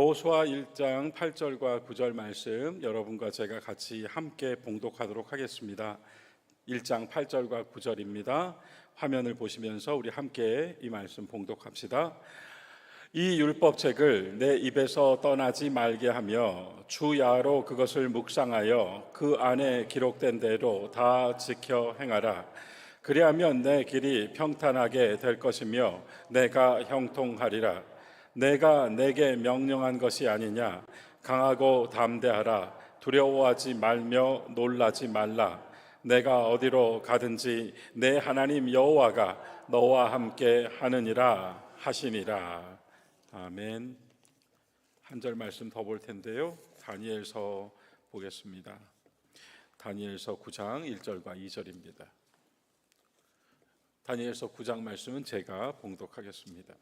여호수아 1장 8절과 9절 말씀 여러분과 제가 같이 함께 봉독하도록 하겠습니다. 1장 8절과 9절입니다. 화면을 보시면서 우리 함께 이 말씀 봉독합시다. 이 율법책을 내 입에서 떠나지 말게 하며 주야로 그것을 묵상하여 그 안에 기록된 대로 다 지켜 행하라. 그리하면 내 길이 평탄하게 될 것이며 내가 형통하리라. 내가 내게 명령한 것이 아니냐. 강하고 담대하라. 두려워하지 말며 놀라지 말라. 내가 어디로 가든지 내 하나님 여호와가 너와 함께 하느니라 하시니라. 아멘. 한 절 말씀 더 볼 텐데요. 다니엘서 보겠습니다. 다니엘서 9장 1절과 2절입니다. 다니엘서 9장 말씀은 제가 봉독하겠습니다.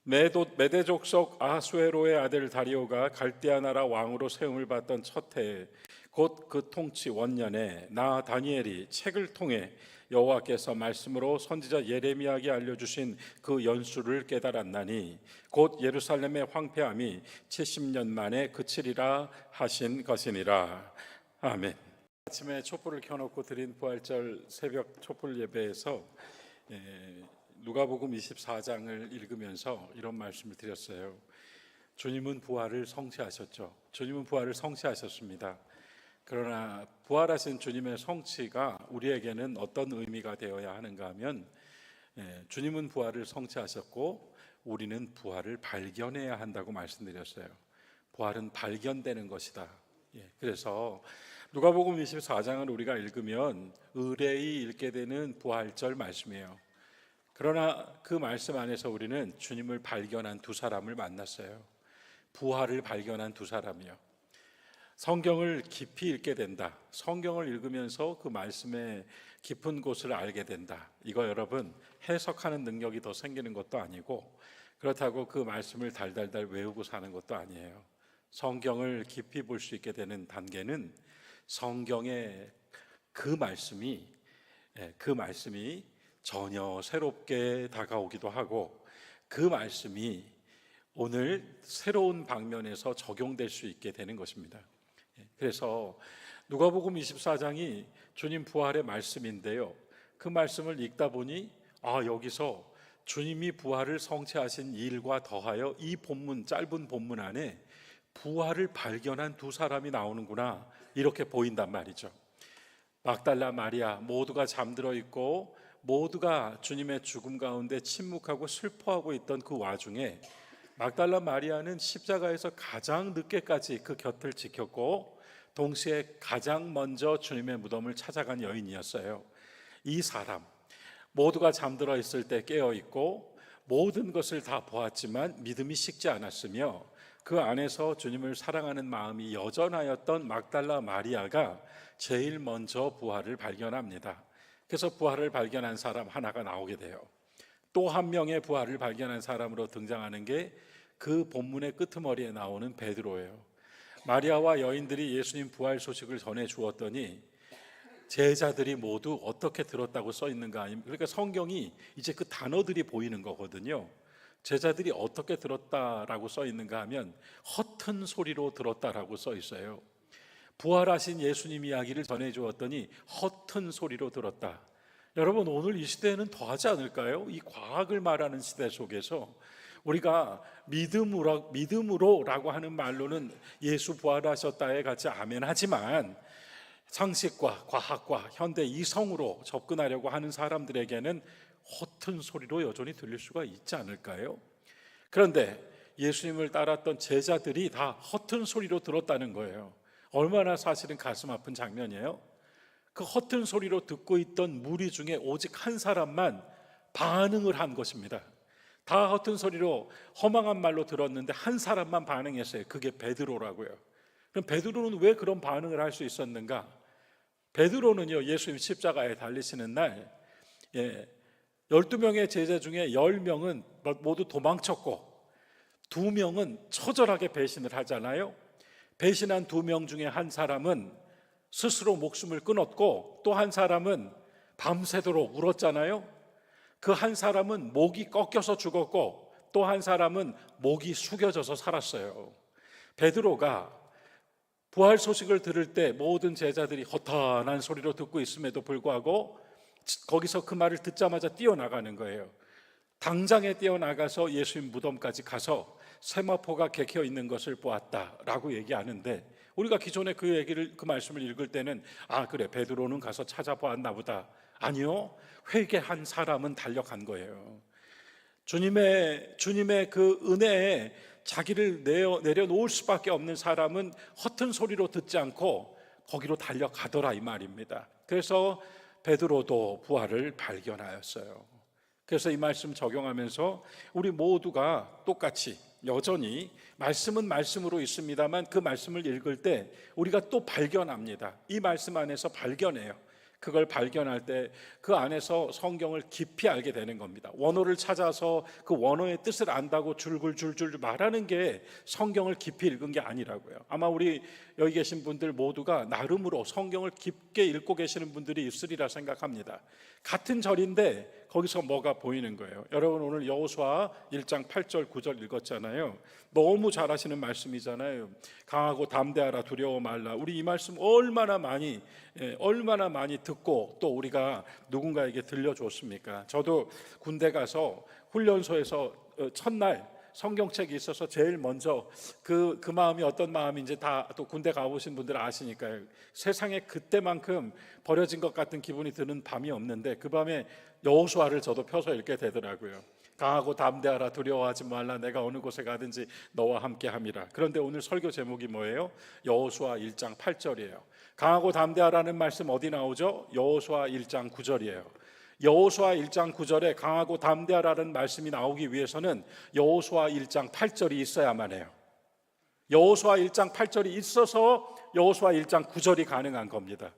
메대 족속 아하수에로의 아들 다리오가 갈대아 나라 왕으로 세움을 받던 첫 해에 곧 그 통치 원년에 나 다니엘이 책을 통해 여호와께서 말씀으로 선지자 예레미야에게 알려주신 그 연수를 깨달았나니 곧 예루살렘의 황폐함이 70년 만에 그치리라 하신 것이니라. 아멘. 아침에 촛불을 켜놓고 드린 부활절 새벽 촛불 예배에서 누가복음 24장을 읽으면서 이런 말씀을 드렸어요. 주님은 부활을 성취하셨죠. 주님은 부활을 성취하셨습니다. 그러나 부활하신 주님의 성취가 우리에게는 어떤 의미가 되어야 하는가 하면 주님은 부활을 성취하셨고 우리는 부활을 발견해야 한다고 말씀드렸어요. 부활은 발견되는 것이다. 그래서 누가복음 24장을 우리가 읽으면 의뢰이 읽게 되는 부활절 말씀이에요. 그러나 그 말씀 안에서 우리는 주님을 발견한 두 사람을 만났어요. 부활을 발견한 두 사람이요. 성경을 깊이 읽게 된다. 성경을 읽으면서 그 말씀의 깊은 곳을 알게 된다. 이거 여러분 해석하는 능력이 더 생기는 것도 아니고 그렇다고 그 말씀을 달달달 외우고 사는 것도 아니에요. 성경을 깊이 볼 수 있게 되는 단계는 성경의 그 말씀이 전혀 새롭게 다가오기도 하고 그 말씀이 오늘 새로운 방면에서 적용될 수 있게 되는 것입니다. 그래서 누가복음 24장이 주님 부활의 말씀인데요. 그 말씀을 읽다 보니 여기서 주님이 부활을 성취하신 일과 더하여 이 본문, 짧은 본문 안에 부활을 발견한 두 사람이 나오는구나 이렇게 보인단 말이죠. 막달라 마리아 모두가 잠들어 있고 모두가 주님의 죽음 가운데 침묵하고 슬퍼하고 있던 그 와중에 막달라 마리아는 십자가에서 가장 늦게까지 그 곁을 지켰고 동시에 가장 먼저 주님의 무덤을 찾아간 여인이었어요. 이 사람 모두가 잠들어 있을 때 깨어 있고 모든 것을 다 보았지만 믿음이 식지 않았으며 그 안에서 주님을 사랑하는 마음이 여전하였던 막달라 마리아가 제일 먼저 부활을 발견합니다. 그래서 부활을 발견한 사람 하나가 나오게 돼요. 또 한 명의 부활을 발견한 사람으로 등장하는 게 그 본문의 끄트머리에 나오는 베드로예요. 마리아와 여인들이 예수님 부활 소식을 전해 주었더니 제자들이 모두 어떻게 들었다고 써 있는가 하면 그러니까 성경이 이제 그 단어들이 보이는 거거든요. 제자들이 어떻게 들었다라고 써 있는가 하면 허튼 소리로 들었다라고 써 있어요. 부활하신 예수님 이야기를 전해 주었더니 허튼 소리로 들었다. 여러분 오늘 이 시대에는 더하지 않을까요? 이 과학을 말하는 시대 속에서 우리가 믿음으로라고 하는 말로는 예수 부활하셨다에 같이 아멘하지만 상식과 과학과 현대 이성으로 접근하려고 하는 사람들에게는 허튼 소리로 여전히 들릴 수가 있지 않을까요? 그런데 예수님을 따랐던 제자들이 다 허튼 소리로 들었다는 거예요. 얼마나 사실은 가슴 아픈 장면이에요. 그 허튼 소리로 듣고 있던 무리 중에 오직 한 사람만 반응을 한 것입니다. 다 허튼 소리로 허망한 말로 들었는데 한 사람만 반응했어요. 그게 베드로라고요. 그럼 베드로는 왜 그런 반응을 할 수 있었는가? 베드로는요 예수님 십자가에 달리시는 날 12명의 제자 중에 10명은 모두 도망쳤고 2명은 처절하게 배신을 하잖아요. 배신한 2명 중에 한 사람은 스스로 목숨을 끊었고 또 한 사람은 밤새도록 울었잖아요. 그 한 사람은 목이 꺾여서 죽었고 또 한 사람은 목이 숙여져서 살았어요. 베드로가 부활 소식을 들을 때 모든 제자들이 허탄한 소리로 듣고 있음에도 불구하고 거기서 그 말을 듣자마자 뛰어나가는 거예요. 당장에 뛰어나가서 예수님 무덤까지 가서 세마포가 개켜 있는 것을 보았다라고 얘기하는데, 우리가 기존에 그 말씀을 읽을 때는 그래, 베드로는 가서 찾아보았나 보다. 아니요, 회개한 사람은 달려간 거예요. 주님의 그 은혜에 자기를 내려놓을 수밖에 없는 사람은 허튼 소리로 듣지 않고 거기로 달려가더라, 이 말입니다. 그래서 베드로도 부활을 발견하였어요. 그래서 이 말씀 적용하면서 우리 모두가 똑같이 여전히 말씀은 말씀으로 있습니다만 그 말씀을 읽을 때 우리가 또 발견합니다. 이 말씀 안에서 발견해요. 그걸 발견할 때 그 안에서 성경을 깊이 알게 되는 겁니다. 원어를 찾아서 그 원어의 뜻을 안다고 줄줄 말하는 게 성경을 깊이 읽은 게 아니라고요. 아마 우리 여기 계신 분들 모두가 나름으로 성경을 깊게 읽고 계시는 분들이 있으리라 생각합니다. 같은 절인데 거기서 뭐가 보이는 거예요. 여러분, 오늘 여호수아 1장 8절 9절 읽었잖아요. 너무 잘 하시는 말씀이잖아요. 강하고 담대하라, 두려워 말라. 우리 이 말씀 얼마나 많이 듣고 또 우리가 누군가에게 들려줬습니까? 저도 군대 가서 훈련소에서 첫날 성경책이 있어서 제일 먼저 그 마음이 어떤 마음인지 다 또 군대 가보신 분들 아시니까요. 세상에 그때만큼 버려진 것 같은 기분이 드는 밤이 없는데 그 밤에 여호수아를 저도 펴서 읽게 되더라고요. 강하고 담대하라, 두려워하지 말라, 내가 어느 곳에 가든지 너와 함께함이라. 그런데 오늘 설교 제목이 뭐예요? 여호수아 1장 8절이에요. 강하고 담대하라는 말씀 어디 나오죠? 여호수아 1장 9절이에요. 여호수아 1장 9절에 강하고 담대하라는 말씀이 나오기 위해서는 여호수아 1장 8절이 있어야만 해요. 여호수아 1장 8절이 있어서 여호수아 1장 9절이 가능한 겁니다.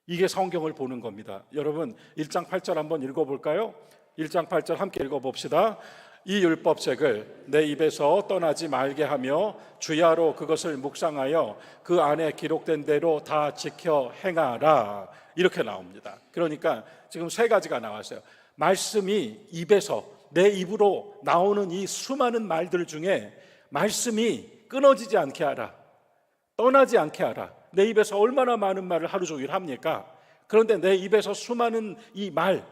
이게 성경을 보는 겁니다. 여러분, 1장 8절 한번 읽어볼까요? 1장 8절 함께 읽어봅시다. 이 율법책을 내 입에서 떠나지 말게 하며 주야로 그것을 묵상하여 그 안에 기록된 대로 다 지켜 행하라. 이렇게 나옵니다. 그러니까 지금 세 가지가 나왔어요. 말씀이 입에서, 내 입으로 나오는 이 수많은 말들 중에 말씀이 끊어지지 않게 하라, 떠나지 않게 하라. 내 입에서 얼마나 많은 말을 하루 종일 합니까? 그런데 내 입에서 수많은 이 말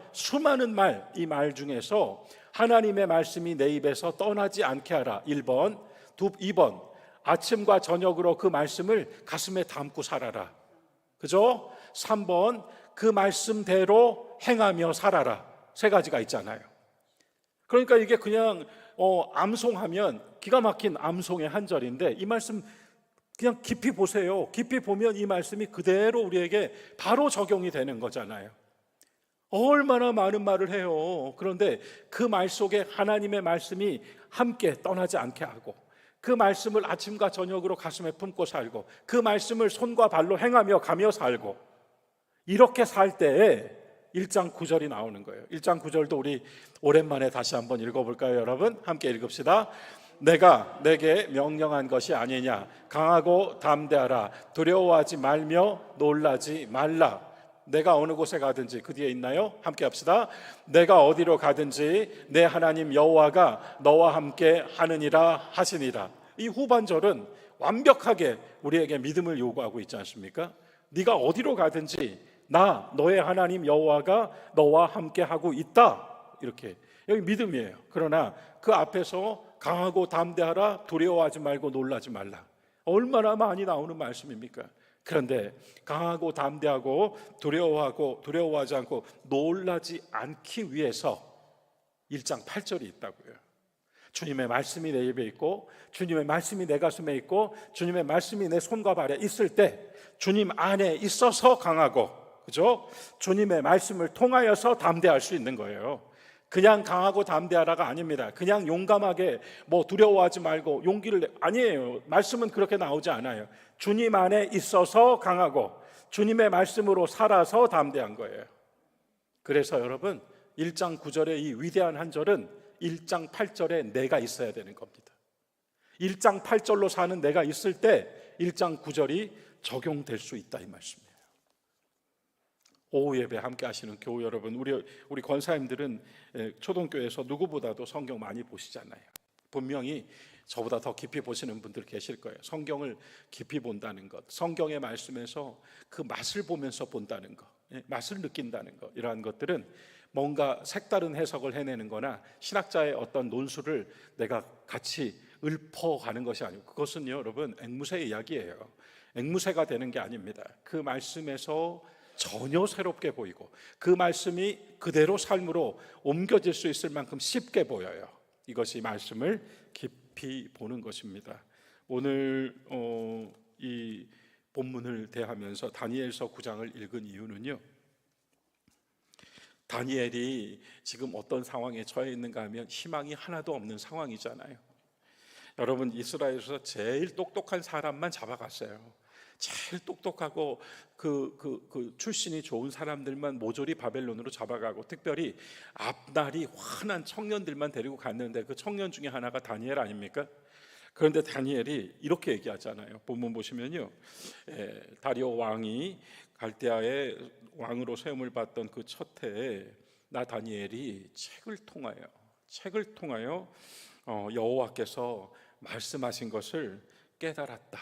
중에서 하나님의 말씀이 내 입에서 떠나지 않게 하라. 1번. 2번. 아침과 저녁으로 그 말씀을 가슴에 담고 살아라. 그죠? 3번. 그 말씀대로 행하며 살아라. 세 가지가 있잖아요. 그러니까 이게 그냥 암송하면 기가 막힌 암송의 한 절인데, 이 말씀 그냥 깊이 보세요. 깊이 보면 이 말씀이 그대로 우리에게 바로 적용이 되는 거잖아요. 얼마나 많은 말을 해요. 그런데 그 말 속에 하나님의 말씀이 함께 떠나지 않게 하고, 그 말씀을 아침과 저녁으로 가슴에 품고 살고, 그 말씀을 손과 발로 행하며 가며 살고, 이렇게 살 때에 1장 9절이 나오는 거예요. 1장 9절도 우리 오랜만에 다시 한번 읽어볼까요, 여러분? 함께 읽읍시다. 내가 내게 명령한 것이 아니냐, 강하고 담대하라, 두려워하지 말며 놀라지 말라. 내가 어느 곳에 가든지, 그 뒤에 있나요? 함께 합시다. 내가 어디로 가든지 내 하나님 여호와가 너와 함께 하느니라 하시니라. 이 후반절은 완벽하게 우리에게 믿음을 요구하고 있지 않습니까? 네가 어디로 가든지 너의 하나님 여호와가 너와 함께 하고 있다. 이렇게, 여기 믿음이에요. 그러나 그 앞에서 강하고 담대하라, 두려워하지 말고 놀라지 말라. 얼마나 많이 나오는 말씀입니까? 그런데 강하고 담대하고 두려워하지 않고 놀라지 않기 위해서 1장 8절이 있다고요. 주님의 말씀이 내 입에 있고, 주님의 말씀이 내 가슴에 있고, 주님의 말씀이 내 손과 발에 있을 때 주님 안에 있어서 강하고, 그죠? 주님의 말씀을 통하여서 담대할 수 있는 거예요. 그냥 강하고 담대하라가 아닙니다. 그냥 용감하게 두려워하지 말고 용기를 아니에요. 말씀은 그렇게 나오지 않아요. 주님 안에 있어서 강하고 주님의 말씀으로 살아서 담대한 거예요. 그래서 여러분, 1장 9절의 이 위대한 한 절은 1장 8절에 내가 있어야 되는 겁니다. 1장 8절로 사는 내가 있을 때 1장 9절이 적용될 수 있다, 이 말씀이에요. 오후 예배 함께 하시는 교우 여러분, 우리 권사님들은 초등교회에서 누구보다도 성경 많이 보시잖아요. 분명히 저보다 더 깊이 보시는 분들 계실 거예요. 성경을 깊이 본다는 것, 성경의 말씀에서 그 맛을 보면서 본다는 것, 맛을 느낀다는 것, 이러한 것들은 뭔가 색다른 해석을 해내는 거나 신학자의 어떤 논술을 내가 같이 읊어가는 것이 아니고, 그것은요 여러분, 앵무새의 이야기예요. 앵무새가 되는 게 아닙니다. 그 말씀에서 전혀 새롭게 보이고 그 말씀이 그대로 삶으로 옮겨질 수 있을 만큼 쉽게 보여요. 이것이 말씀을 깊이 보는 것입니다. 오늘 이 본문을 대하면서 다니엘서 9장을 읽은 이유는요, 다니엘이 지금 어떤 상황에 처해 있는가 하면 희망이 하나도 없는 상황이잖아요. 여러분, 이스라엘에서 제일 똑똑한 사람만 잡아갔어요. 제일 똑똑하고 그 출신이 좋은 사람들만 모조리 바벨론으로 잡아가고, 특별히 앞날이 환한 청년들만 데리고 갔는데 그 청년 중에 하나가 다니엘 아닙니까? 그런데 다니엘이 이렇게 얘기하잖아요. 본문 보시면요, 다리오 왕이 갈대아의 왕으로 세움을 받던 그 첫 해에 나 다니엘이 책을 통하여 여호와께서 말씀하신 것을 깨달았다,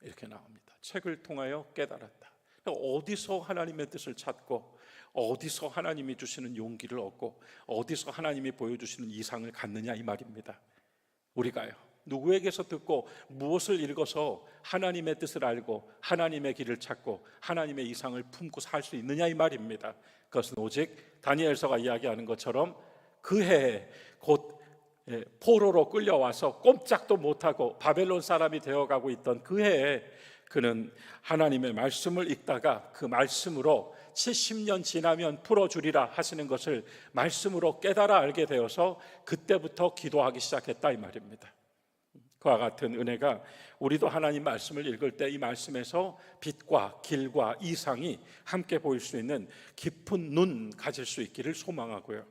이렇게 나옵니다. 책을 통하여 깨달았다. 어디서 하나님의 뜻을 찾고, 어디서 하나님이 주시는 용기를 얻고, 어디서 하나님이 보여주시는 이상을 갖느냐, 이 말입니다. 우리가요, 누구에게서 듣고 무엇을 읽어서 하나님의 뜻을 알고 하나님의 길을 찾고 하나님의 이상을 품고 살 수 있느냐, 이 말입니다. 그것은 오직 다니엘서가 이야기하는 것처럼 그 해에 곧 포로로 끌려와서 꼼짝도 못하고 바벨론 사람이 되어가고 있던 그 해에 그는 하나님의 말씀을 읽다가 그 말씀으로 70년 지나면 풀어주리라 하시는 것을 말씀으로 깨달아 알게 되어서 그때부터 기도하기 시작했다, 이 말입니다. 그와 같은 은혜가 우리도 하나님 말씀을 읽을 때 이 말씀에서 빛과 길과 이상이 함께 보일 수 있는 깊은 눈 가질 수 있기를 소망하고요,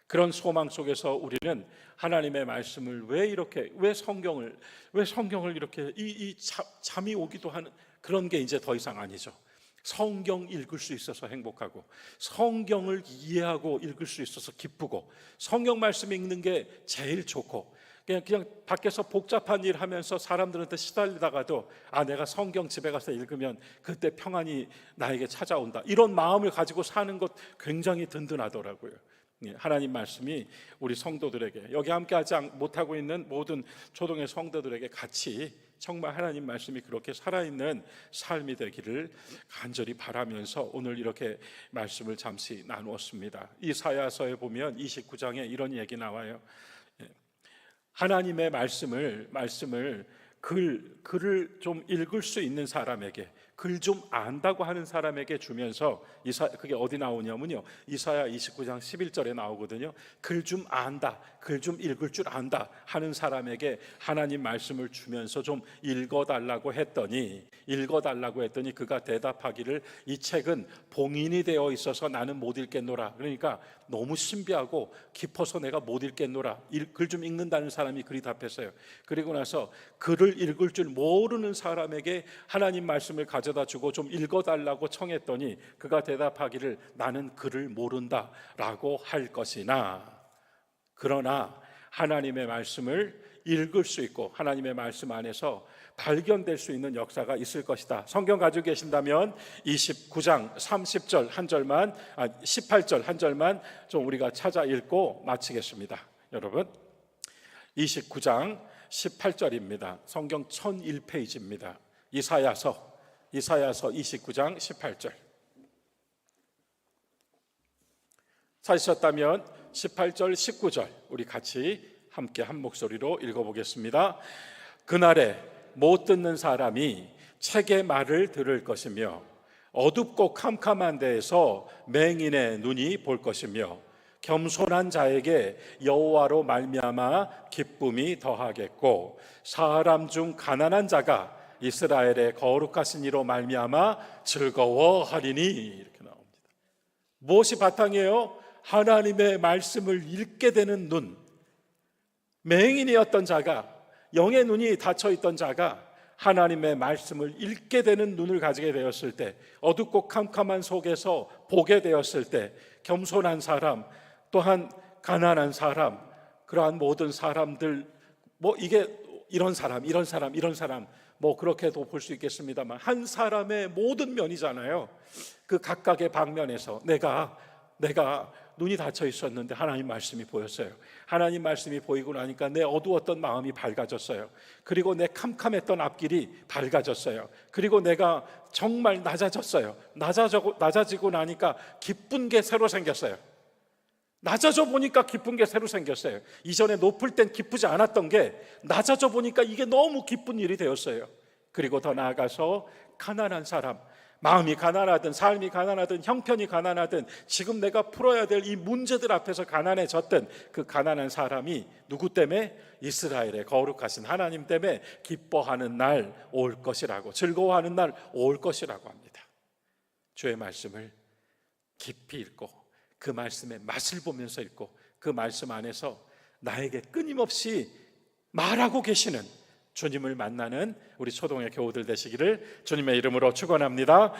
그런 소망 속에서 우리는 하나님의 말씀을 왜 성경을 이렇게 잠이 오기도 하는 그런 게 이제 더 이상 아니죠. 성경 읽을 수 있어서 행복하고, 성경을 이해하고 읽을 수 있어서 기쁘고, 성경 말씀 읽는 게 제일 좋고, 그냥 밖에서 복잡한 일 하면서 사람들한테 시달리다가도 내가 성경 집에 가서 읽으면 그때 평안이 나에게 찾아온다, 이런 마음을 가지고 사는 것 굉장히 든든하더라고요. 하나님 말씀이 우리 성도들에게, 여기 함께하지 못하고 있는 모든 초동의 성도들에게 같이 정말 하나님 말씀이 그렇게 살아있는 삶이 되기를 간절히 바라면서 오늘 이렇게 말씀을 잠시 나누었습니다. 이사야서에 보면 29장에 이런 얘기 나와요. 하나님의 말씀을 글을 좀 읽을 수 있는 사람에게, 글 좀 안다고 하는 사람에게 주면서, 그게 어디 나오냐면요, 이사야 29장 11절에 나오거든요. 글 좀 안다, 글 좀 읽을 줄 안다 하는 사람에게 하나님 말씀을 주면서 좀 읽어달라고 했더니 그가 대답하기를 이 책은 봉인이 되어 있어서 나는 못 읽겠노라. 그러니까 너무 신비하고 깊어서 내가 못 읽겠노라. 글 좀 읽는다는 사람이 그리 답했어요. 그리고 나서 글을 읽을 줄 모르는 사람에게 하나님 말씀을 가져다 주고 좀 읽어달라고 청했더니 그가 대답하기를 나는 글을 모른다 라고 할 것이나, 그러나 하나님의 말씀을 읽을 수 있고 하나님의 말씀 안에서 발견될 수 있는 역사가 있을 것이다. 성경 가지고 계신다면 29장 30절 한 절만, 18절 한 절만 좀 우리가 찾아 읽고 마치겠습니다. 여러분, 29장 18절입니다. 성경 1001페이지입니다. 이사야서 29장 18절. 찾으셨다면 18절 19절 우리 같이 함께 한 목소리로 읽어보겠습니다. 그날에 못 듣는 사람이 책의 말을 들을 것이며 어둡고 캄캄한 데에서 맹인의 눈이 볼 것이며 겸손한 자에게 여호와로 말미암아 기쁨이 더하겠고 사람 중 가난한 자가 이스라엘의 거룩하신 이로 말미암아 즐거워하리니, 이렇게 나옵니다. 무엇이 바탕이에요? 하나님의 말씀을 읽게 되는 눈. 맹인이었던 자가, 영의 눈이 닫혀 있던 자가 하나님의 말씀을 읽게 되는 눈을 가지게 되었을 때, 어둡고 캄캄한 속에서 보게 되었을 때, 겸손한 사람, 또한 가난한 사람, 그러한 모든 사람들, 이게 이런 사람 그렇게도 볼 수 있겠습니다만, 한 사람의 모든 면이잖아요. 그 각각의 방면에서 내가 눈이 닫혀 있었는데 하나님 말씀이 보였어요. 하나님 말씀이 보이고 나니까 내 어두웠던 마음이 밝아졌어요. 그리고 내 캄캄했던 앞길이 밝아졌어요. 그리고 내가 정말 낮아졌어요. 낮아지고 나니까 기쁜 게 새로 생겼어요. 낮아져 보니까 기쁜 게 새로 생겼어요. 이전에 높을 땐 기쁘지 않았던 게 낮아져 보니까 이게 너무 기쁜 일이 되었어요. 그리고 더 나아가서 가난한 사람, 마음이 가난하든 삶이 가난하든 형편이 가난하든 지금 내가 풀어야 될 이 문제들 앞에서 가난해졌던 그 가난한 사람이 누구 때문에? 이스라엘의 거룩하신 하나님 때문에 기뻐하는 날 올 것이라고, 즐거워하는 날 올 것이라고 합니다. 주의 말씀을 깊이 읽고 그 말씀의 맛을 보면서 읽고 그 말씀 안에서 나에게 끊임없이 말하고 계시는 주님을 만나는 우리 초동의 교우들 되시기를 주님의 이름으로 축원합니다.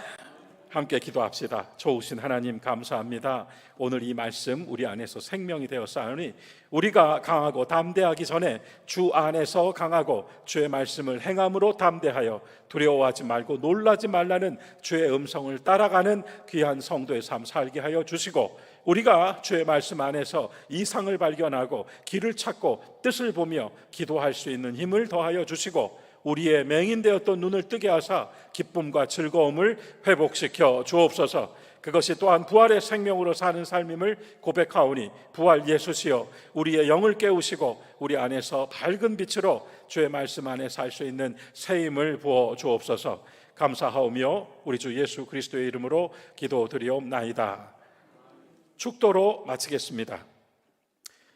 함께 기도합시다. 좋으신 하나님 감사합니다. 오늘 이 말씀 우리 안에서 생명이 되었사오니 우리가 강하고 담대하기 전에 주 안에서 강하고 주의 말씀을 행함으로 담대하여 두려워하지 말고 놀라지 말라는 주의 음성을 따라가는 귀한 성도의 삶 살게 하여 주시고, 우리가 주의 말씀 안에서 이상을 발견하고 길을 찾고 뜻을 보며 기도할 수 있는 힘을 더하여 주시고, 우리의 맹인되었던 눈을 뜨게 하사 기쁨과 즐거움을 회복시켜 주옵소서. 그것이 또한 부활의 생명으로 사는 삶임을 고백하오니 부활 예수시여 우리의 영을 깨우시고 우리 안에서 밝은 빛으로 주의 말씀 안에 살 수 있는 새 힘을 부어 주옵소서. 감사하오며 우리 주 예수 그리스도의 이름으로 기도드리옵나이다. 축도로 마치겠습니다.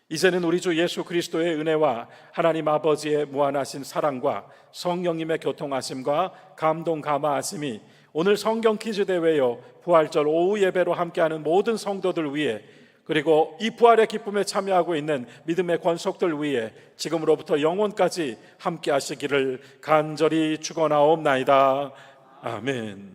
이제는 우리 주 예수 그리스도의 은혜와 하나님 아버지의 무한하신 사랑과 성령님의 교통하심과 감동 감화하심이 오늘 성경 퀴즈 대회요 부활절 오후 예배로 함께하는 모든 성도들 위해, 그리고 이 부활의 기쁨에 참여하고 있는 믿음의 권속들 위해 지금으로부터 영원까지 함께하시기를 간절히 축원하옵나이다. 아멘.